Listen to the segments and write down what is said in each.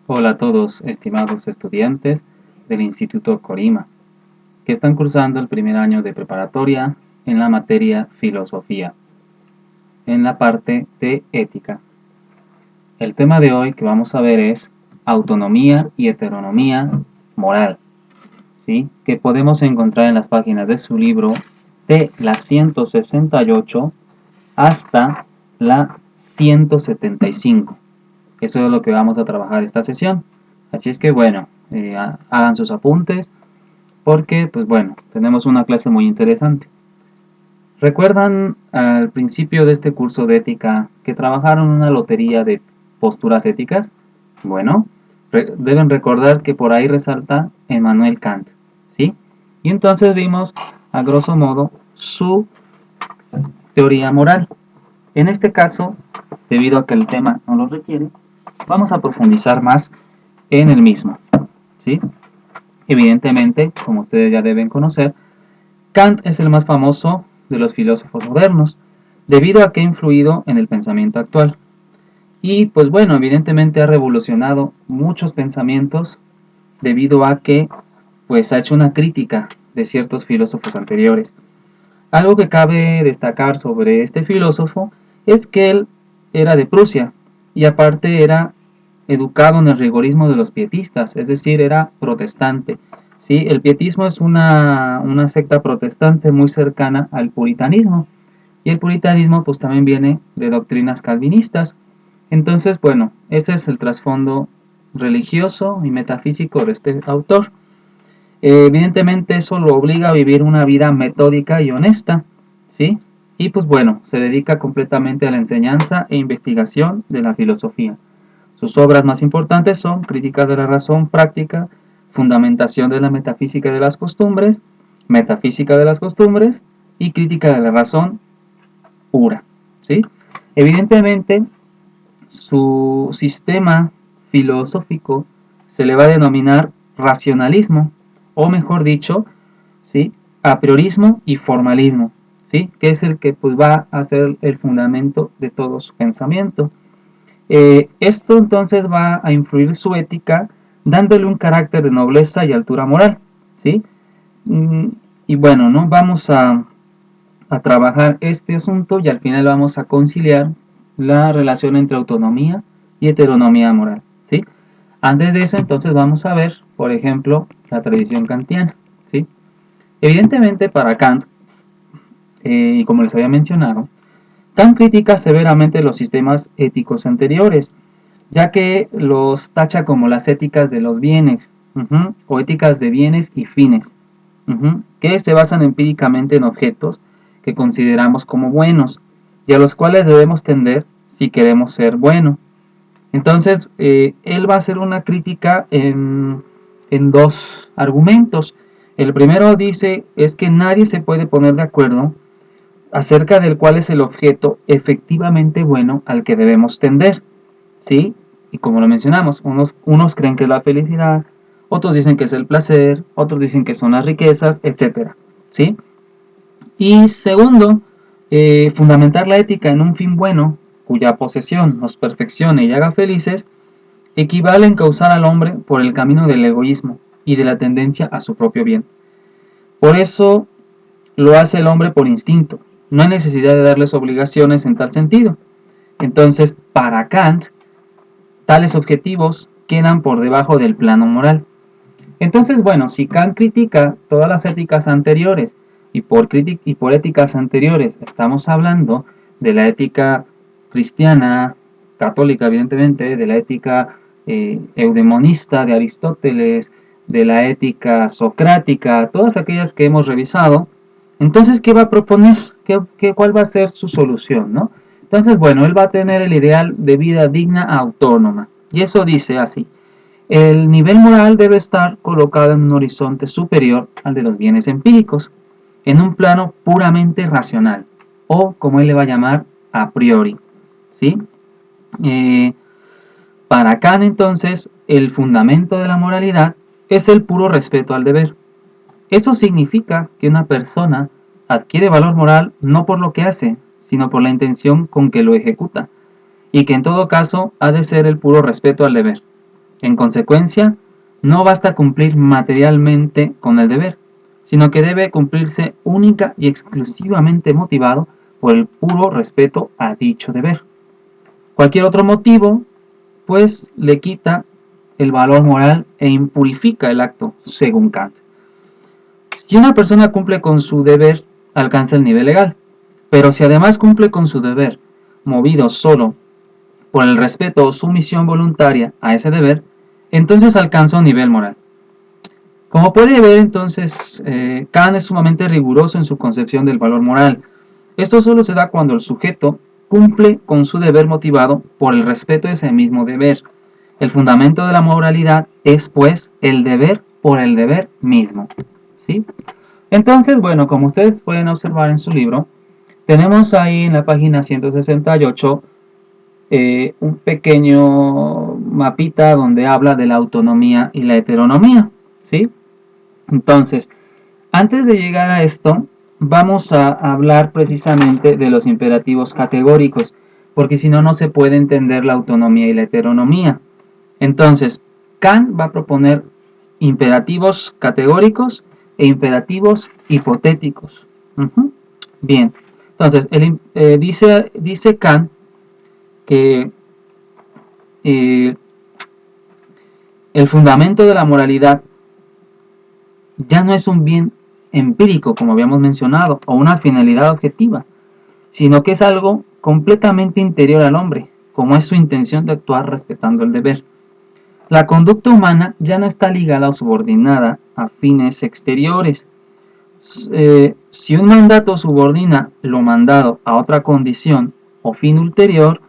Hola a todos, estimados estudiantes del Instituto Corima, que están cursando el primer año de preparatoria en la materia filosofía, en la parte de ética. El tema de hoy que vamos a ver es autonomía y heteronomía moral, ¿sí? Que podemos encontrar en las páginas de su libro de la 168 hasta la 175. Eso es lo que vamos a trabajar esta sesión. Así es que bueno, hagan sus apuntes porque pues bueno, tenemos una clase muy interesante. ¿Recuerdan al principio de este curso de ética que trabajaron una lotería de posturas éticas? Bueno, deben recordar que por ahí resalta Emmanuel Kant, ¿sí? Y entonces vimos a grosso modo su teoría moral. En este caso, debido a que el tema no lo requiere, vamos a profundizar más en el mismo, ¿sí? Evidentemente, como ustedes ya deben conocer, Kant es el más famoso de los filósofos modernos, debido a que ha influido en el pensamiento actual. Y pues bueno, evidentemente ha revolucionado muchos pensamientos debido a que pues ha hecho una crítica de ciertos filósofos anteriores. Algo que cabe destacar sobre este filósofo es que él era de Prusia y aparte era educado en el rigorismo de los pietistas, es decir, era protestante. ¿Sí? El pietismo es una secta protestante muy cercana al puritanismo y el puritanismo pues también viene de doctrinas calvinistas. Entonces, bueno, ese es el trasfondo religioso y metafísico de este autor. Evidentemente eso lo obliga a vivir una vida metódica y honesta, ¿sí? Y pues bueno, se dedica completamente a la enseñanza e investigación de la filosofía. Sus obras más importantes son Crítica de la razón práctica, Fundamentación de la metafísica de las costumbres, Metafísica de las costumbres y Crítica de la razón pura, ¿sí? Evidentemente, su sistema filosófico se le va a denominar racionalismo, o mejor dicho, ¿sí? A priorismo y formalismo, ¿sí? Que es el que pues, va a ser el fundamento de todo su pensamiento. Esto entonces va a influir su ética dándole un carácter de nobleza y altura moral, ¿sí? Mm, y bueno, ¿no? Vamos a trabajar este asunto y al final vamos a conciliar la relación entre autonomía y heteronomía moral, ¿sí? Antes de eso, entonces vamos a ver, por ejemplo, la tradición kantiana, ¿sí? Evidentemente para Kant, y como les había mencionado, Kant critica severamente los sistemas éticos anteriores, ya que los tacha como las éticas de los bienes, o éticas de bienes y fines, que se basan empíricamente en objetos que consideramos como buenos y a los cuales debemos tender si queremos ser buenos. Entonces, él va a hacer una crítica en dos argumentos. El primero dice es que nadie se puede poner de acuerdo acerca del cuál es el objeto efectivamente bueno al que debemos tender, ¿sí? Y como lo mencionamos, unos creen que es la felicidad, otros dicen que es el placer, otros dicen que son las riquezas, etcétera, ¿sí? Y segundo, fundamentar la ética en un fin bueno, cuya posesión nos perfeccione y haga felices, equivale en causar al hombre por el camino del egoísmo y de la tendencia a su propio bien. Por eso lo hace el hombre por instinto, no hay necesidad de darles obligaciones en tal sentido. Entonces, para Kant, tales objetivos quedan por debajo del plano moral. Entonces, bueno, si Kant critica todas las éticas anteriores y por éticas anteriores estamos hablando de la ética cristiana, católica evidentemente, de la ética eudemonista de Aristóteles, de la ética socrática, todas aquellas que hemos revisado, entonces, ¿qué va a proponer? ¿Cuál va a ser su solución? ¿No? Entonces, bueno, él va a tener el ideal de vida digna autónoma. Y eso dice así. El nivel moral debe estar colocado en un horizonte superior al de los bienes empíricos, en un plano puramente racional, o como él le va a llamar, a priori. ¿Sí? Eh, para Kant, entonces, el fundamento de la moralidad es el puro respeto al deber. Eso significa que una persona adquiere valor moral no por lo que hace, sino por la intención con que lo ejecuta, y que en todo caso ha de ser el puro respeto al deber. En consecuencia, no basta cumplir materialmente con el deber, sino que debe cumplirse única y exclusivamente motivado por el puro respeto a dicho deber. Cualquier otro motivo, pues, le quita el valor moral e impurifica el acto, según Kant. Si una persona cumple con su deber, alcanza el nivel legal, pero si además cumple con su deber, movido solo por el respeto o sumisión voluntaria a ese deber, entonces alcanza un nivel moral. Como puede ver, entonces, Kant es sumamente riguroso en su concepción del valor moral. Esto solo se da cuando el sujeto cumple con su deber motivado por el respeto a ese mismo deber. El fundamento de la moralidad es, pues, el deber por el deber mismo, ¿sí? Entonces, bueno, como ustedes pueden observar en su libro, tenemos ahí en la página 168 un pequeño mapita donde habla de la autonomía y la heteronomía, ¿sí? Entonces, antes de llegar a esto, vamos a hablar precisamente de los imperativos categóricos, porque si no, no se puede entender la autonomía y la heteronomía. Entonces, Kant va a proponer imperativos categóricos e imperativos hipotéticos. Bien, entonces, dice Kant que el fundamento de la moralidad ya no es un bien empírico, como habíamos mencionado, o una finalidad objetiva, sino que es algo completamente interior al hombre, como es su intención de actuar respetando el deber. La conducta humana ya no está ligada o subordinada a fines exteriores. Si un mandato subordina lo mandado a otra condición o fin ulterior,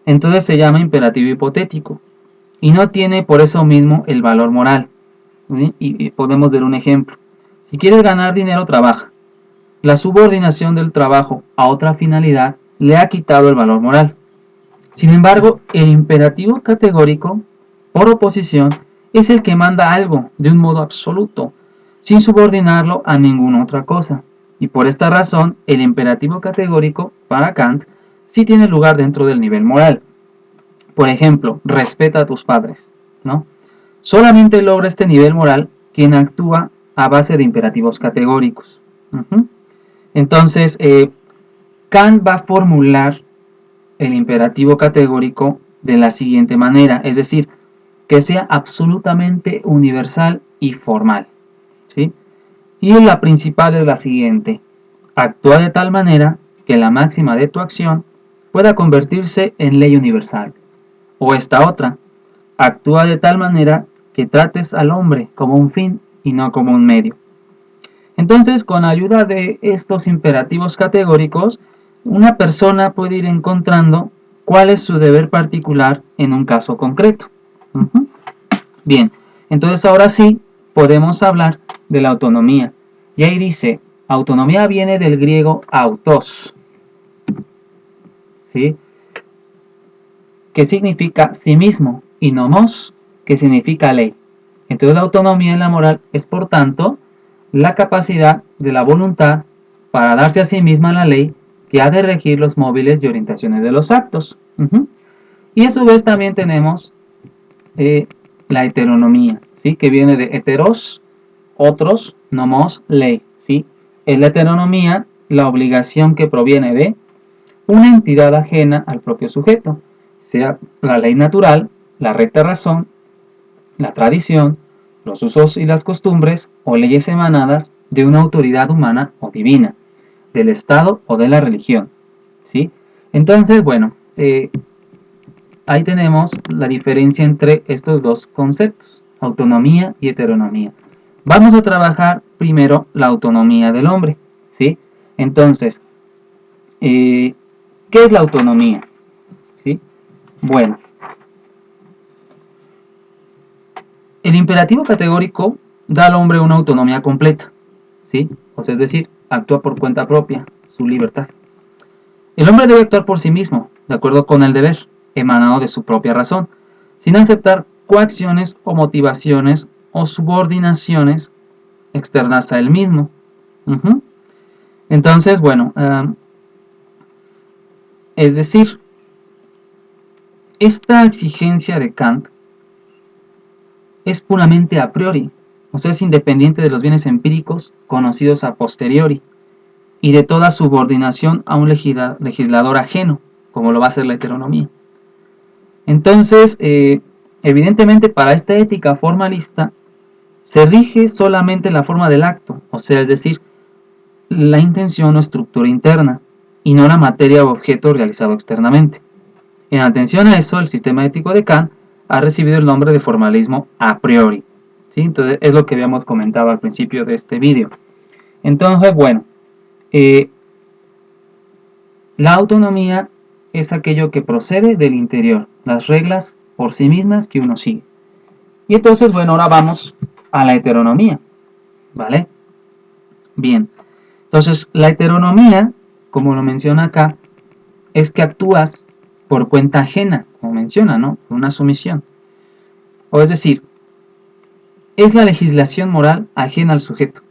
entonces se llama imperativo hipotético y no tiene por eso mismo el valor moral. Y podemos ver un ejemplo. Si quieres ganar dinero, trabaja. La subordinación del trabajo a otra finalidad le ha quitado el valor moral. Sin embargo, el imperativo categórico, por oposición, es el que manda algo de un modo absoluto, sin subordinarlo a ninguna otra cosa. Y por esta razón, el imperativo categórico, para Kant, sí tiene lugar dentro del nivel moral. Por ejemplo, respeta a tus padres, ¿no? Solamente logra este nivel moral quien actúa a base de imperativos categóricos. Entonces, Kant va a formular el imperativo categórico de la siguiente manera, es decir, que sea absolutamente universal y formal, ¿sí? Y la principal es la siguiente: actúa de tal manera que la máxima de tu acción pueda convertirse en ley universal. O esta otra: actúa de tal manera que trates al hombre como un fin y no como un medio. Entonces, con ayuda de estos imperativos categóricos, una persona puede ir encontrando cuál es su deber particular en un caso concreto. Bien, entonces ahora sí podemos hablar de la autonomía. Y ahí dice, autonomía viene del griego autos, ¿sí? Que significa sí mismo, y nomos, que significa ley. Entonces la autonomía en la moral es, por tanto, la capacidad de la voluntad para darse a sí misma la ley que ha de regir los móviles y orientaciones de los actos. Y a su vez también tenemos la heteronomía, ¿sí? Que viene de heteros, otros, nomos, ley, ¿sí? Es la heteronomía la obligación que proviene de una entidad ajena al propio sujeto, sea la ley natural, la recta razón, la tradición, los usos y las costumbres o leyes emanadas de una autoridad humana o divina, del Estado o de la religión, ¿sí? Entonces, bueno, ahí tenemos la diferencia entre estos dos conceptos, autonomía y heteronomía. Vamos a trabajar primero la autonomía del hombre, ¿sí? Entonces, ¿qué es la autonomía? ¿Sí? Bueno, el imperativo categórico da al hombre una autonomía completa, ¿sí? O sea, es decir, actúa por cuenta propia, su libertad. El hombre debe actuar por sí mismo, de acuerdo con el deber, emanado de su propia razón, sin aceptar coacciones o motivaciones o subordinaciones externas a él mismo. Entonces, bueno, es decir, esta exigencia de Kant es puramente a priori, o sea, es independiente de los bienes empíricos conocidos a posteriori y de toda subordinación a un legislador ajeno, como lo va a ser la heteronomía. Entonces, evidentemente para esta ética formalista se rige solamente la forma del acto, o sea, es decir, la intención o estructura interna, y no la materia o objeto realizado externamente. En atención a eso, el sistema ético de Kant ha recibido el nombre de formalismo a priori. ¿Sí? Entonces, es lo que habíamos comentado al principio de este vídeo. Entonces, bueno, la autonomía es aquello que procede del interior, las reglas por sí mismas que uno sigue. Y entonces, bueno, ahora vamos a la heteronomía, ¿vale? Bien, entonces la heteronomía, como lo menciona acá, es que actúas por cuenta ajena, como menciona, ¿no? Por una sumisión. O es decir, es la legislación moral ajena al sujeto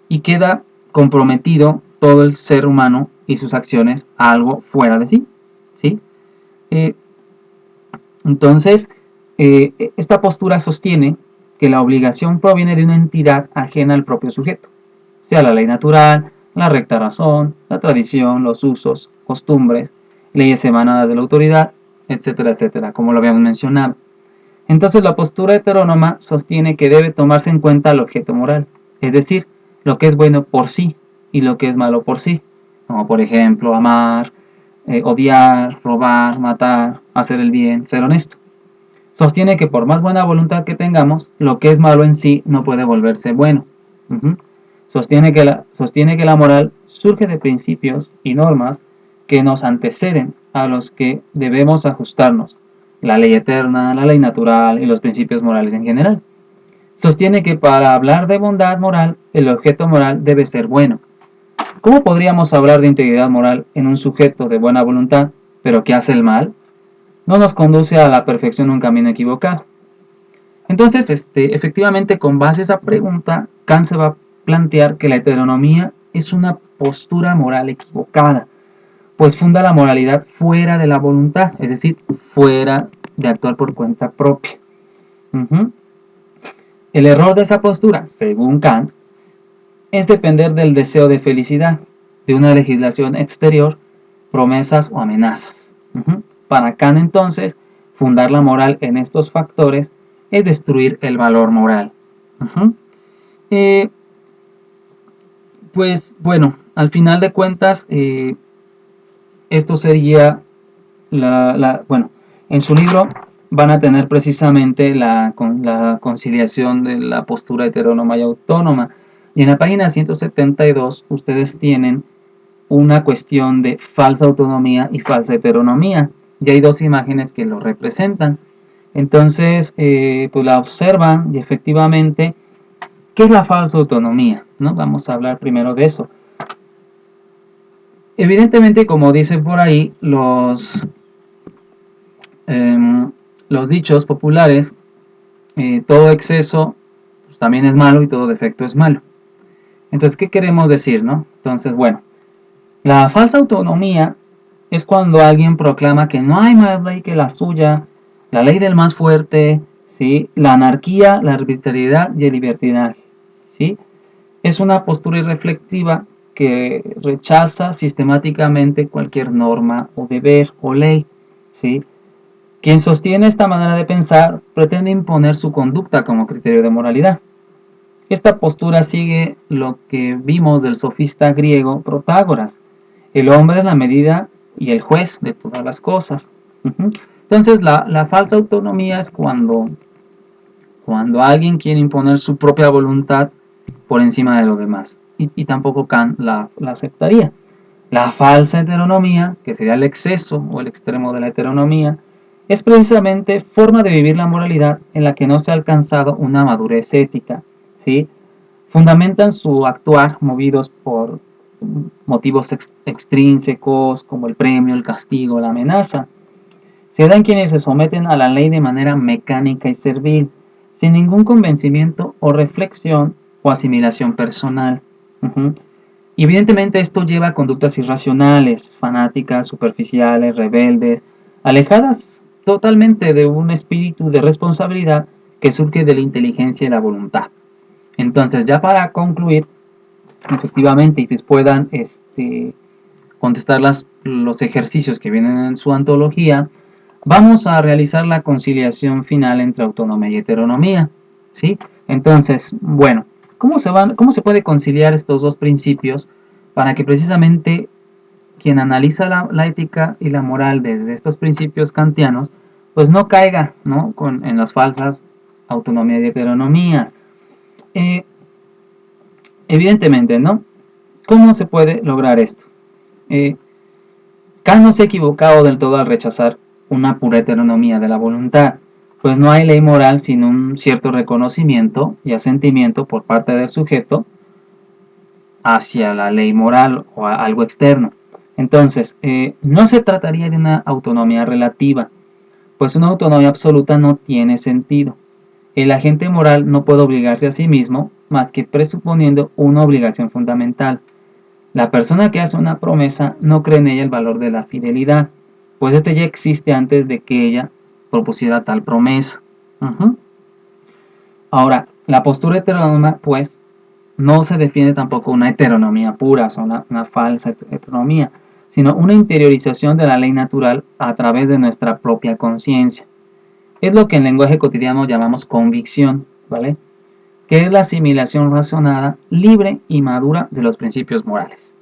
y queda comprometido todo el ser humano y sus acciones a algo fuera de sí, ¿sí? Entonces, esta postura sostiene que la obligación proviene de una entidad ajena al propio sujeto, sea la ley natural, la recta razón, la tradición, los usos, costumbres, leyes emanadas de la autoridad, etcétera, etcétera, como lo habíamos mencionado. Entonces, la postura heterónoma sostiene que debe tomarse en cuenta el objeto moral, es decir, lo que es bueno por sí y lo que es malo por sí, como por ejemplo amar, odiar, robar, matar, hacer el bien, ser honesto. Sostiene que por más buena voluntad que tengamos, lo que es malo en sí no puede volverse bueno. Sostiene que la moral surge de principios y normas que nos anteceden, a los que debemos ajustarnos, la ley eterna, la ley natural y los principios morales en general. Sostiene que para hablar de bondad moral, el objeto moral debe ser bueno. ¿Cómo podríamos hablar de integridad moral en un sujeto de buena voluntad, pero que hace el mal? No nos conduce a la perfección un camino equivocado. Entonces, efectivamente, con base a esa pregunta, Kant se va a plantear que la heteronomía es una postura moral equivocada, pues funda la moralidad fuera de la voluntad, es decir, fuera de actuar por cuenta propia. El error de esa postura, según Kant, es depender del deseo de felicidad, de una legislación exterior, promesas o amenazas. Para Kant, entonces, fundar la moral en estos factores es destruir el valor moral. Pues bueno, al final de cuentas, esto sería bueno, en su libro van a tener precisamente la conciliación de la postura heterónoma y autónoma. Y en la página 172 ustedes tienen una cuestión de falsa autonomía y falsa heteronomía. Y hay dos imágenes que lo representan. Entonces, pues la observan y efectivamente, ¿qué es la falsa autonomía? ¿No? Vamos a hablar primero de eso. Evidentemente, como dice por ahí, los dichos populares, todo exceso pues, también es malo y todo defecto es malo. Entonces, ¿qué queremos decir, no? Entonces, bueno, la falsa autonomía es cuando alguien proclama que no hay más ley que la suya, la ley del más fuerte, ¿sí? La anarquía, la arbitrariedad y el libertinaje, ¿sí? Es una postura irreflexiva que rechaza sistemáticamente cualquier norma o deber o ley, ¿sí? Quien sostiene esta manera de pensar pretende imponer su conducta como criterio de moralidad. Esta postura sigue lo que vimos del sofista griego Protágoras. El hombre es la medida y el juez de todas las cosas. Entonces, la falsa autonomía es cuando alguien quiere imponer su propia voluntad por encima de lo demás. Y tampoco Kant la aceptaría. La falsa heteronomía, que sería el exceso o el extremo de la heteronomía, es precisamente forma de vivir la moralidad en la que no se ha alcanzado una madurez ética, ¿sí? Fundamentan su actuar movidos por motivos extrínsecos como el premio, el castigo, la amenaza. Se dan quienes se someten a la ley de manera mecánica y servil, sin ningún convencimiento o reflexión o asimilación personal. Y evidentemente esto lleva a conductas irracionales, fanáticas, superficiales, rebeldes, alejadas totalmente de un espíritu de responsabilidad que surge de la inteligencia y la voluntad. Entonces, ya para concluir, efectivamente, y pues puedan contestar los ejercicios que vienen en su antología, vamos a realizar la conciliación final entre autonomía y heteronomía, ¿sí? Entonces, bueno, ¿cómo se puede conciliar estos dos principios para que precisamente quien analiza la ética y la moral desde estos principios kantianos, pues no caiga, ¿no?, en las falsas autonomía y heteronomías? Evidentemente, ¿no? ¿Cómo se puede lograr esto? Kant no se ha equivocado del todo al rechazar una pura heteronomía de la voluntad, pues no hay ley moral sin un cierto reconocimiento y asentimiento por parte del sujeto hacia la ley moral o algo externo. Entonces, no se trataría de una autonomía relativa, pues una autonomía absoluta no tiene sentido. El agente moral no puede obligarse a sí mismo más que presuponiendo una obligación fundamental. La persona que hace una promesa no cree en ella el valor de la fidelidad, pues este ya existe antes de que ella propusiera tal promesa. Ahora, la postura heterónoma, pues, no se define tampoco una heteronomía pura, o sea, una falsa heteronomía, sino una interiorización de la ley natural a través de nuestra propia conciencia. Es lo que en lenguaje cotidiano llamamos convicción, ¿vale?, que es la asimilación razonada, libre y madura de los principios morales.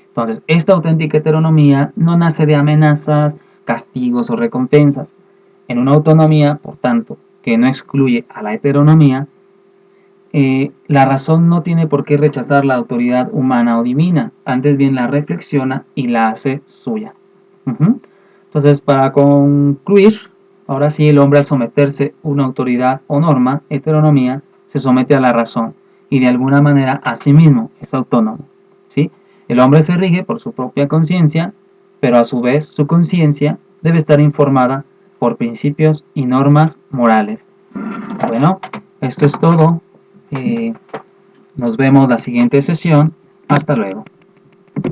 Entonces, esta auténtica heteronomía no nace de amenazas, castigos o recompensas. En una autonomía, por tanto, que no excluye a la heteronomía, la razón no tiene por qué rechazar la autoridad humana o divina, antes bien la reflexiona y la hace suya. Entonces, para concluir, ahora sí, el hombre al someterse a una autoridad o norma, heteronomía, se somete a la razón y de alguna manera a sí mismo es autónomo, ¿sí? El hombre se rige por su propia conciencia, pero a su vez su conciencia debe estar informada por principios y normas morales. Bueno, esto es todo. Nos vemos la siguiente sesión. Hasta luego.